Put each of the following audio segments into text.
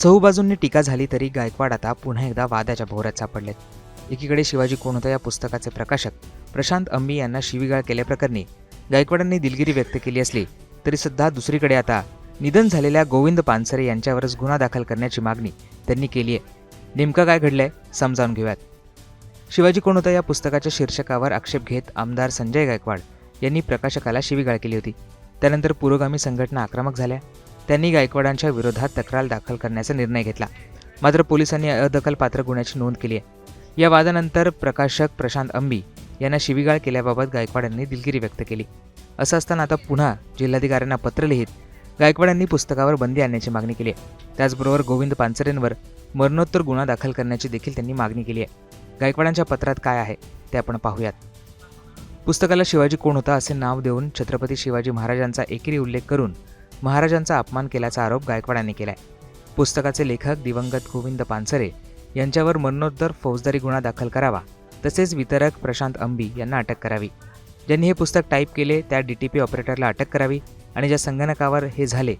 चहूबाजूंनी टीका झाली तरी गायकवाड आता पुन्हा एकदा वादाच्या भोवऱ्यात सापडलेत. एकीकडे शिवाजी कोण होता या पुस्तकाचे प्रकाशक प्रशांत अंबी यांना शिवीगाळ केल्याप्रकरणी गायकवाडांनी दिलगिरी व्यक्त केली असली तरी सुद्धा दुसरीकडे आता निधन झालेल्या गोविंद पानसरे यांच्यावरच गुन्हा दाखल करण्याची मागणी त्यांनी केली आहे. नेमकं काय घडलंय समजावून घेऊयात. शिवाजी कोण होता या पुस्तकाच्या शीर्षकावर आक्षेप घेत आमदार संजय गायकवाड यांनी प्रकाशकाला शिवीगाळ केली होती. त्यानंतर पुरोगामी संघटना आक्रमक झाल्या. त्यांनी गायकवाडांच्या विरोधात तक्रार दाखल करण्याचा निर्णय घेतला. मात्र पोलिसांनी अदखलपात्र गुन्ह्याची नोंद केली आहे. या वादानंतर प्रकाशक प्रशांत अंबी यांना शिवीगाळ केल्याबाबत गायकवाडांनी दिलगिरी व्यक्त केली. असं असताना आता पुन्हा जिल्हाधिकाऱ्यांना पत्र लिहित गायकवाडांनी पुस्तकावर बंदी आणण्याची मागणी केली आहे. त्याचबरोबर गोविंद पानसरेंवर मरणोत्तर गुन्हा दाखल करण्याची देखील त्यांनी मागणी केली आहे. गायकवाडांच्या पत्रात काय आहे ते आपण पाहूयात. पुस्तकाला शिवाजी कोण होता असे नाव देऊन छत्रपती शिवाजी महाराजांचा एकेरी उल्लेख करून महाराजांचा अपमान केल्याचा आरोप गायकवाडांनी केलाय. पुस्तकाचे लेखक दिवंगत गोविंद पानसरे यांच्यावर मरणोत्तर फौजदारी गुन्हा दाखल करावा, तसेच वितरक प्रशांत अंबी यांना अटक करावी. ज्यांनी हे पुस्तक टाईप केले त्या DTP ऑपरेटरला अटक करावी आणि ज्या संगणकावर हे झाले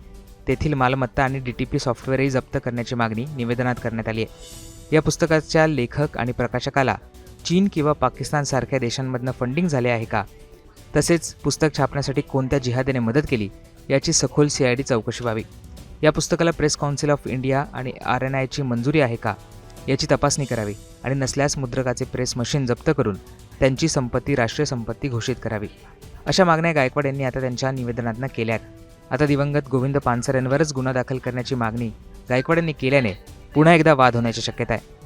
तेथील मालमत्ता आणि DTP सॉफ्टवेअरही जप्त करण्याची मागणी निवेदनात करण्यात आली आहे. या पुस्तकाच्या लेखक आणि प्रकाशकाला चीन किंवा पाकिस्तानसारख्या देशांमधनं फंडिंग झाले आहे का, तसेच पुस्तक छापण्यासाठी कोणत्या जिहादीने मदत केली याची सखोल CID चौकशी व्हावी. या पुस्तकाला प्रेस काउन्सिल ऑफ इंडिया आणि RNIची मंजुरी आहे का याची तपासणी करावी आणि नसल्यास मुद्रकाचे प्रेस मशीन जप्त करून त्यांची संपत्ती राष्ट्रीय संपत्ती घोषित करावी. अशा मागण्या गायकवाड यांनी आता त्यांच्या निवेदनातून केल्या आहेत. आता दिवंगत गोविंद पानसरेंवरच गुन्हा दाखल करण्याची मागणी गायकवाड यांनी केल्याने पुन्हा एकदा वाद होण्याची शक्यता आहे.